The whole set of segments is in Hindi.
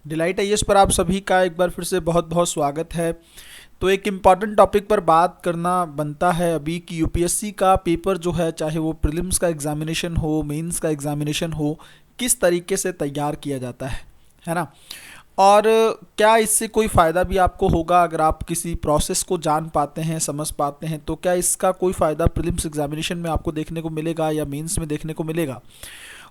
डिलाइट आईएएस पर आप सभी का एक बार फिर से बहुत बहुत स्वागत है। तो एक इम्पॉर्टेंट टॉपिक पर बात करना बनता है अभी कि यूपीएससी का पेपर जो है, चाहे वो प्रीलिम्स का एग्जामिनेशन हो, मेंस का एग्जामिनेशन हो, किस तरीके से तैयार किया जाता है ना। और क्या इससे कोई फ़ायदा भी आपको होगा अगर आप किसी प्रोसेस को जान पाते हैं, समझ पाते हैं, तो क्या इसका कोई फ़ायदा प्रीलिम्स एग्जामिनेशन में आपको देखने को मिलेगा या मेंस में देखने को मिलेगा।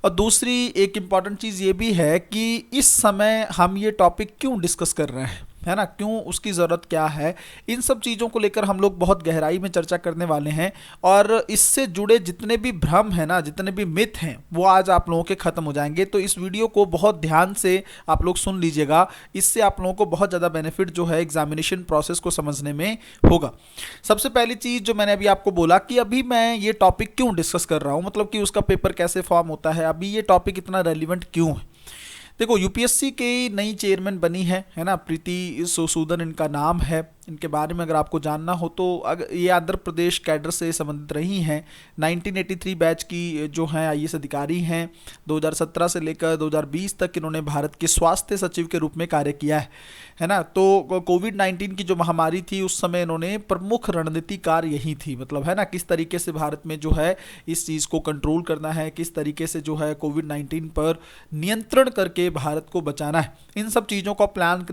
और दूसरी एक इम्पॉर्टेंट चीज़ ये भी है कि इस समय हम ये टॉपिक क्यों डिस्कस कर रहे हैं, है ना, क्यों, उसकी ज़रूरत क्या है। इन सब चीज़ों को लेकर हम लोग बहुत गहराई में चर्चा करने वाले हैं और इससे जुड़े जितने भी भ्रम हैं ना, जितने भी मिथ हैं, वो आज आप लोगों के ख़त्म हो जाएंगे। तो इस वीडियो को बहुत ध्यान से आप लोग सुन लीजिएगा, इससे आप लोगों को बहुत ज़्यादा बेनिफिट जो है एग्जामिनेशन प्रोसेस को समझने में होगा। सबसे पहली चीज़ जो मैंने अभी आपको बोला कि अभी मैं ये टॉपिक क्यों डिस्कस कर रहा हूँ, मतलब कि उसका पेपर कैसे फॉर्म होता है, अभी ये टॉपिक इतना रेलिवेंट क्यों है। देखो, यूपीएससी की नई चेयरमैन बनी है ना, प्रीति सूदन इनका नाम है। इनके बारे में अगर आपको जानना हो तो अगर ये आंध्र प्रदेश कैडर से संबंधित रही हैं। 1983 बैच की जो हैं आईएएस अधिकारी हैं। 2017 से लेकर 2020 तक इन्होंने भारत के स्वास्थ्य सचिव के रूप में कार्य किया है ना। तो कोविड-19 की जो महामारी थी उस समय इन्होंने प्रमुख रणनीतिकार यही थी, मतलब है ना, किस तरीके से भारत में जो है इस चीज़ को कंट्रोल करना है, किस तरीके से जो है कोविड-19 पर नियंत्रण करके भारत को बचाना है, इन सब चीज़ों का प्लान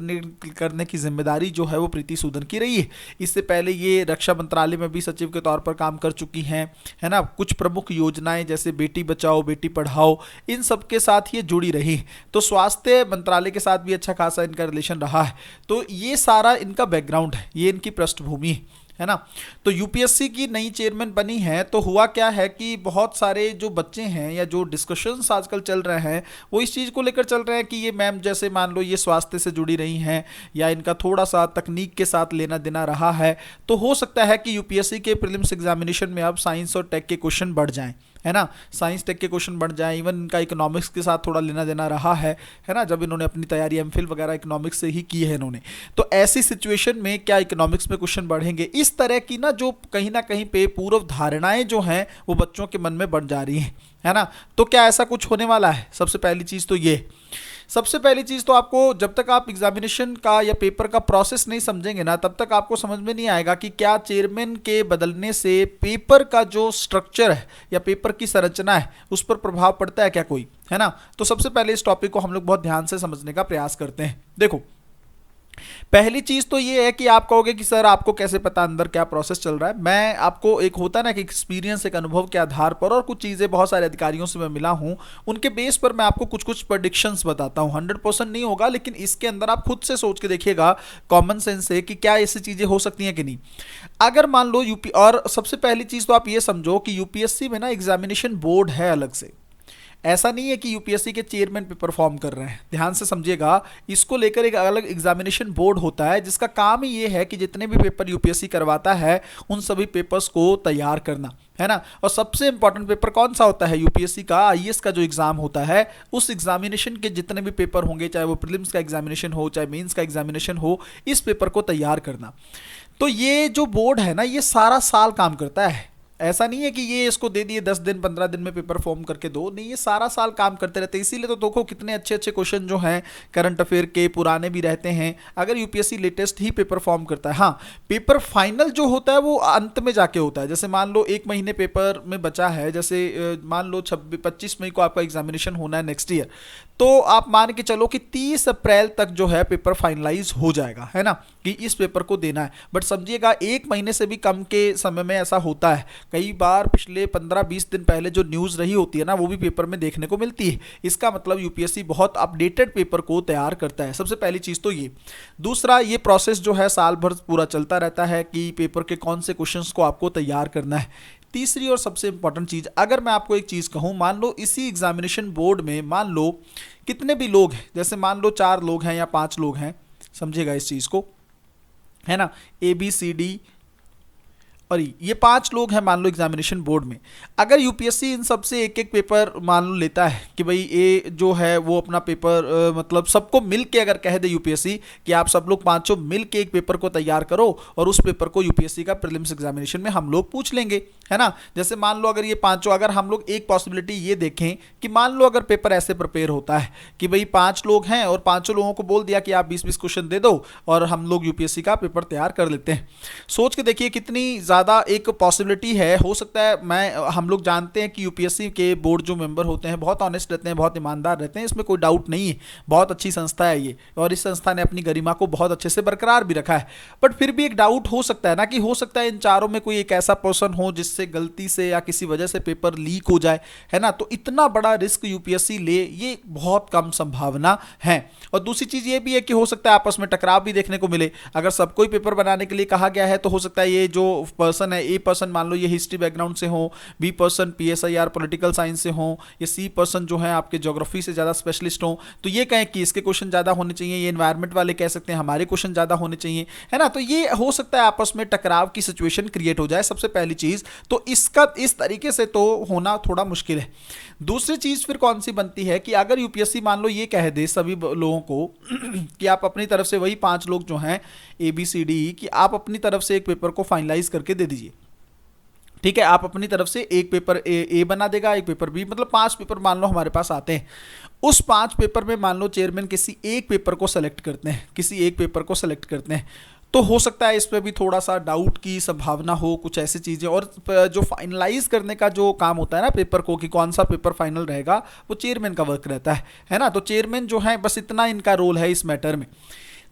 करने की जिम्मेदारी जो है वो प्रीति सूदन की रही है। इससे पहले ये रक्षा मंत्रालय में भी सचिव के तौर पर काम कर चुकी हैं, है ना। कुछ प्रमुख योजनाएं जैसे बेटी बचाओ बेटी पढ़ाओ, इन सब के साथ ये जुड़ी रही। तो स्वास्थ्य मंत्रालय के साथ भी अच्छा खासा इनका रिलेशन रहा है। तो ये सारा इनका बैकग्राउंड है, ये इनकी पृष्ठभूमि है ना। तो यूपीएससी की नई चेयरमैन बनी है तो हुआ क्या है कि बहुत सारे जो बच्चे हैं या जो डिस्कशंस आजकल चल रहे हैं वो इस चीज़ को लेकर चल रहे हैं कि ये मैम जैसे मान लो ये स्वास्थ्य से जुड़ी रही हैं या इनका थोड़ा सा तकनीक के साथ लेना देना रहा है, तो हो सकता है कि यूपीएससी के प्रीलिम्स एग्जामिनेशन में अब साइंस और टेक के क्वेश्चन बढ़ जाएं, है ना। साइंस टेक के क्वेश्चन बढ़ जाए, इवन इनका इकोनॉमिक्स के साथ थोड़ा लेना देना रहा है ना, जब इन्होंने अपनी तैयारी एमफिल वगैरह इकोनॉमिक्स से ही की है इन्होंने। तो ऐसी सिचुएशन में क्या इकोनॉमिक्स में क्वेश्चन बढ़ेंगे, इस तरह की ना कहीं पे पूर्व धारणाएं जो हैं वो बच्चों के मन में बढ़ जा रही हैं, है ना। तो क्या ऐसा कुछ होने वाला है? सबसे पहली चीज़ तो ये, सबसे पहली चीज़ तो आपको जब तक आप एग्जामिनेशन का या पेपर का प्रोसेस नहीं समझेंगे ना, तब तक आपको समझ में नहीं आएगा कि क्या चेयरमैन के बदलने से पेपर का जो स्ट्रक्चर है या पेपर की संरचना है उस पर प्रभाव पड़ता है क्या कोई, है ना। तो सबसे पहले इस टॉपिक को हम लोग बहुत ध्यान से समझने का प्रयास करते हैं। देखो, पहली चीज तो ये है कि आप कहोगे कि सर आपको कैसे पता अंदर क्या प्रोसेस चल रहा है। मैं आपको एक होता है ना कि एक्सपीरियंस, एक अनुभव के आधार पर और कुछ चीज़ें बहुत सारे अधिकारियों से मैं मिला हूं, उनके बेस पर मैं आपको कुछ कुछ प्रेडिक्शंस बताता हूं। 100% नहीं होगा, लेकिन इसके अंदर आप खुद से सोच के देखिएगा कॉमन सेंस से कि क्या ऐसी चीज़ें हो सकती हैं कि नहीं। अगर मान लो यूपी, और सबसे पहली चीज़ तो आप ये समझो कि यूपीएससी में ना एग्जामिनेशन बोर्ड है अलग से। ऐसा नहीं है कि यूपीएससी के चेयरमैन पेपर फॉर्म कर रहे हैं, ध्यान से समझिएगा। इसको लेकर एक अलग एग्जामिनेशन बोर्ड होता है जिसका काम ही ये है कि जितने भी पेपर यूपीएससी करवाता है उन सभी पेपर्स को तैयार करना, है ना। और सबसे इंपॉर्टेंट पेपर कौन सा होता है? यूपीएससी का आईएएस का जो एग्जाम होता है, उस एग्जामिनेशन के जितने भी पेपर होंगे, चाहे वो प्रीलिम्स का एग्जामिनेशन हो चाहे मेंस का एग्जामिनेशन हो, इस पेपर को तैयार करना। तो ये जो बोर्ड है ना, ये सारा साल काम करता है। ऐसा नहीं है कि ये इसको दे दिए 10 दिन 15 दिन में पेपर फॉर्म करके दो, नहीं, ये सारा साल काम करते रहते हैं। इसीलिए तो देखो कितने अच्छे अच्छे क्वेश्चन जो हैं करंट अफेयर के पुराने भी रहते हैं, अगर यूपीएससी लेटेस्ट ही पेपर फॉर्म करता है। हाँ, पेपर फाइनल जो होता है वो अंत में जाके होता है। जैसे मान लो एक महीने पेपर में बचा है, जैसे मान लो 25 मई को आपका एग्जामिनेशन होना है नेक्स्ट ईयर, तो आप मान के चलो कि 30 अप्रैल तक जो है पेपर फाइनलाइज हो जाएगा, है ना, कि इस पेपर को देना है। बट समझिएगा एक महीने से भी कम के समय में ऐसा होता है। कई बार पिछले 15-20 दिन पहले जो न्यूज़ रही होती है ना, वो भी पेपर में देखने को मिलती है। इसका मतलब यूपीएससी बहुत अपडेटेड पेपर को तैयार करता है। सबसे पहली चीज़ तो ये। दूसरा, ये प्रोसेस जो है साल भर पूरा चलता रहता है कि पेपर के कौन से क्वेश्चंस को आपको तैयार करना है। तीसरी और सबसे इंपॉर्टेंट चीज़, अगर मैं आपको एक चीज़ कहूँ, मान लो इसी एग्जामिनेशन बोर्ड में मान लो कितने भी लोग हैं, जैसे मान लो 4 लोग हैं या 5 लोग हैं, समझिएगा इस चीज़ को, है ना, ABCD और ये 5 लोग हैं मान लो एग्जामिनेशन बोर्ड में। अगर यूपीएससी इन सब से एक एक पेपर मान लो लेता है कि भाई ये जो है वो अपना पेपर मतलब सबको मिल के अगर कह दे यूपीएससी कि आप सब लोग पांचों मिल के एक पेपर को तैयार करो और उस पेपर को यूपीएससी का प्रीलिम्स एग्जामिनेशन में हम लोग पूछ लेंगे, है ना। जैसे मान लो अगर ये पांचों, अगर हम लोग एक पॉसिबिलिटी ये देखें कि मान लो अगर पेपर ऐसे प्रिपेयर होता है कि भाई 5 लोग हैं और पांचों लोगों को बोल दिया कि आप 20-20 क्वेश्चन दे दो और हम लोग यूपीएससी का पेपर तैयार कर लेते हैं। सोच के देखिए कितनी ज़्यादा एक पॉसिबिलिटी है। हो सकता है हम लोग जानते हैं कि यूपीएससी के बोर्ड जो मेंबर होते हैं बहुत ऑनेस्ट रहते हैं, बहुत ईमानदार रहते हैं, इसमें कोई डाउट नहीं है। बहुत अच्छी संस्था है ये और इस संस्था ने अपनी गरिमा को बहुत अच्छे से बरकरार भी रखा है। बट फिर भी एक डाउट हो सकता है ना कि हो सकता है इन चारों में कोई एक ऐसा पर्सन हो जिससे गलती से या किसी वजह से पेपर लीक हो जाए, है ना। तो इतना बड़ा रिस्क यूपीएससी ले, ये बहुत कम संभावना है। और दूसरी चीज ये भी है कि हो सकता है आपस में टकराव भी देखने को मिले। अगर सबको ही पेपर बनाने के लिए कहा गया है तो हो सकता है ये जो पर्सन है, ए पर्सन मान लो ये हिस्ट्री बैकग्राउंड से हो, बी पर्सन पीएसआईआर पॉलिटिकल साइंस से हो, ये सी पर्सन जो है आपके ज्योग्राफी से ज़्यादा स्पेशलिस्ट हो, तो ये कहें कि इसके क्वेश्चन ज़्यादा होने चाहिए, ये एनवायरमेंट वाले कह सकते हैं हमारे क्वेश्चन ज़्यादा होने चाहिए, है ना। तो ये हो सकता है आपस में टकराव की सिचुएशन क्रिएट हो जाए, सबसे पहली चीज़ तो इसका इस तरीके से तो होना थोड़ा मुश्किल है। दूसरी चीज़ फिर कौन सी बनती है कि अगर यूपीएससी मान लो ये कह दे सभी लोगों को कि आप अपनी तरफ से, वही 5 लोग जो हैं ABCD, कि आप अपनी तरफ से एक पेपर को फाइनलाइज करके दे दीजिए, ठीक है। आप अपनी तरफ से एक पेपर ए बना देगा, एक पेपर बी, मतलब 5 पेपर मान लो हमारे पास आते हैं। उस 5 पेपर में मान लो चेयरमैन किसी एक पेपर को सेलेक्ट करते हैं, किसी एक पेपर को सेलेक्ट करते हैं, तो हो सकता है इस पर भी थोड़ा सा डाउट की संभावना हो, कुछ ऐसी चीज़ें। और जो फाइनलाइज करने का जो काम होता है ना पेपर को, कि कौन सा पेपर फाइनल रहेगा, वो चेयरमैन का वर्क रहता है ना। तो चेयरमैन जो है, बस इतना इनका रोल है इस मैटर में।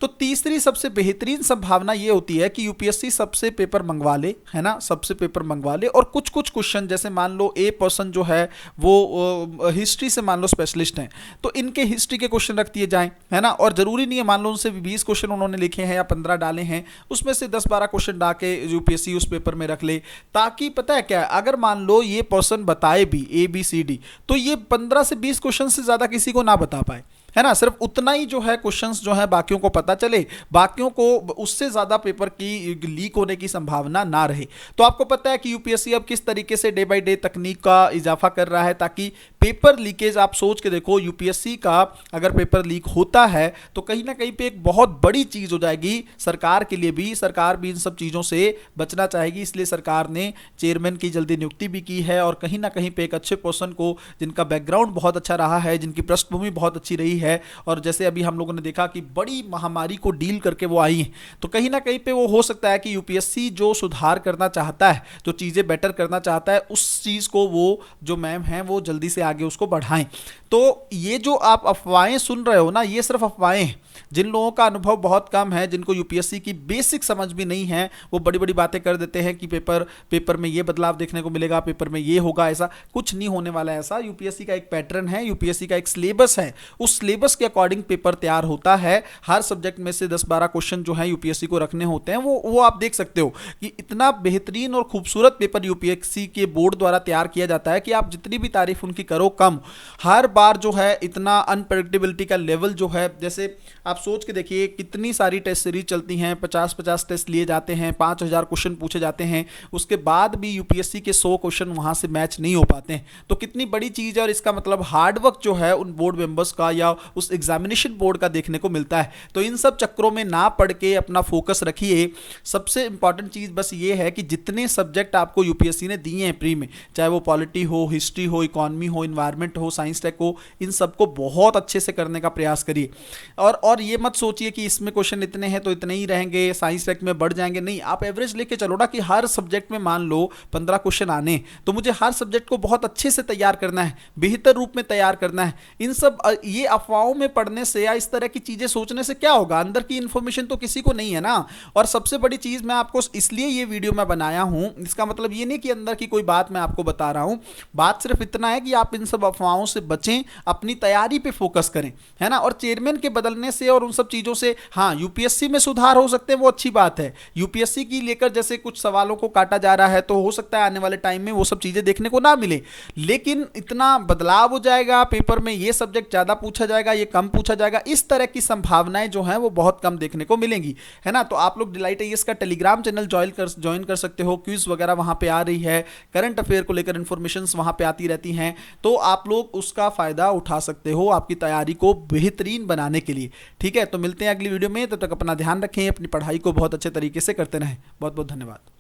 तो तीसरी सबसे बेहतरीन संभावना ये होती है कि यूपीएससी सबसे पेपर मंगवा ले, है ना, सबसे पेपर मंगवा ले और कुछ कुछ क्वेश्चन, जैसे मान लो ए पर्सन जो है वो हिस्ट्री से मान लो स्पेशलिस्ट हैं, तो इनके हिस्ट्री के क्वेश्चन रख दिए जाएं, है ना। और ज़रूरी नहीं है मान लो उनसे 20 क्वेश्चन उन्होंने लिखे हैं या 15 डाले हैं, उसमें से 10-12 क्वेश्चन डाल के यूपीएससी उस पेपर में रख ले, ताकि पता है क्या, अगर मान लो ये पर्सन बताए भी ABCD, तो ये 15 से 20 क्वेश्चन से ज़्यादा किसी को ना बता पाए, है ना। सिर्फ उतना ही जो है क्वेश्चंस जो है बाकियों को पता चले, बाकियों को उससे ज़्यादा पेपर की लीक होने की संभावना ना रहे। तो आपको पता है कि यूपीएससी अब किस तरीके से डे बाय डे तकनीक का इजाफा कर रहा है, ताकि पेपर लीकेज, आप सोच के देखो, यूपीएससी का अगर पेपर लीक होता है तो कहीं ना कहीं पे एक बहुत बड़ी चीज़ हो जाएगी सरकार के लिए भी। सरकार भी इन सब चीज़ों से बचना चाहेगी, इसलिए सरकार ने चेयरमैन की जल्दी नियुक्ति भी की है और कहीं ना कहीं पे एक अच्छे पर्सन को, जिनका बैकग्राउंड बहुत अच्छा रहा है, जिनकी पृष्ठभूमि बहुत अच्छी रही है, और जैसे अभी हम लोगों ने देखा कि बड़ी महामारी को डील करके वो आई हैं, तो कहीं ना कहीं पे वो हो सकता है कि यूपीएससी जो सुधार करना चाहता है, जो चीज़ें बेटर करना चाहता है, उस चीज़ को वो जो मैम हैं वो जल्दी से आगे उसको बढ़ाएं। तो ये जो आप अफवाहें सुन रहे हो ना, ये सिर्फ अफवाहें हैं। जिन लोगों का अनुभव बहुत कम है, जिनको यूपीएससी की बेसिक समझ भी नहीं है, वो बड़ी बड़ी बातें कर देते हैं कि पेपर में ये बदलाव देखने को मिलेगा, पेपर में ये होगा, ऐसा कुछ नहीं होने वाला है। ऐसा यूपीएससी का एक पैटर्न है, यूपीएससी का एक सिलेबस है, उस सिलेबस के अकॉर्डिंग पेपर तैयार होता है। हर सब्जेक्ट में से 10-12 क्वेश्चन जो है यूपीएससी को रखने होते हैं। वो आप देख सकते हो कि इतना बेहतरीन और खूबसूरत पेपर यूपीएससी के बोर्ड द्वारा तैयार किया जाता है कि आप जितनी भी तारीफ उनकी करो कम। हर बार जो है इतना अनप्रेडिक्टेबिलिटी का लेवल जो है, जैसे आप सोच के देखिए कितनी सारी टेस्ट सीरीज चलती हैं, 50-50 टेस्ट लिए जाते हैं, 5000 क्वेश्चन पूछे जाते हैं, उसके बाद भी यूपीएससी के 100 क्वेश्चन वहां से मैच नहीं हो पाते हैं। तो कितनी बड़ी चीज़ है, और इसका मतलब हार्डवर्क जो है उन बोर्ड मेंबर्स का या उस एग्जामिनेशन बोर्ड का देखने को मिलता है। तो इन सब चक्रों में ना पढ़ के अपना फोकस रखिए। सबसे इंपॉर्टेंट चीज़ बस ये है कि जितने सब्जेक्ट आपको यूपीएससी ने दिए हैं प्री में, चाहे वो पॉलिटी हो, हिस्ट्री हो, इकोनॉमी हो, इन्वायरमेंट हो, साइंस टेक हो, इन सबको बहुत अच्छे से करने का प्रयास करिए। और ये मत सोचिए कि इसमें क्वेश्चन इतने हैं तो इतने ही रहेंगे, साइंस टेक में बढ़ जाएंगे, नहीं। आप एवरेज लेके चलो ना कि हर सब्जेक्ट में मान लो 15 क्वेश्चन आने, तो मुझे हर सब्जेक्ट को बहुत अच्छे से तैयार करना है, बेहतर रूप में तैयार करना है। इन सब ये अफवाहों में पढ़ने से या इस तरह की चीजें सोचने से क्या होगा, अंदर की इंफॉर्मेशन तो किसी को नहीं है ना। और सबसे बड़ी चीज मैं आपको इसलिए ये वीडियो मैं बनाया हूं, इसका मतलब ये नहीं कि अंदर की कोई बात मैं आपको बता रहा हूं, बात सिर्फ इतना है कि आप इन इन सब अफवाहों से बचें, अपनी तैयारी पे फोकस करें, है ना। और चेयरमैन के बदलने से और उन सब चीज़ों से, हाँ यूपीएससी में सुधार हो सकते हैं, वो अच्छी बात है। यूपीएससी की लेकर जैसे कुछ सवालों को काटा जा रहा है, तो हो सकता है आने वाले टाइम में वो सब चीज़ें देखने को ना मिले, लेकिन इतना बदलाव हो जाएगा पेपर में, ये सब्जेक्ट ज़्यादा पूछा जाएगा, ये कम पूछा जाएगा, इस तरह की संभावनाएं जो हैं वो बहुत कम देखने को मिलेंगी, है ना। तो आप लोग डिलाइट आईएएस का टेलीग्राम चैनल ज्वाइन कर सकते हो, क्विज वगैरह वहां पे आ रही है, करंट अफेयर को लेकर इंफॉर्मेशन वहां पे आती रहती हैं, तो आप लोग उसका फायदा उठा सकते हो आपकी तैयारी को बेहतरीन बनाने के लिए। ठीक है, तो मिलते हैं अगली वीडियो में, तब तक अपना ध्यान रखें, अपनी पढ़ाई को बहुत अच्छे तरीके से करते रहें। बहुत बहुत धन्यवाद।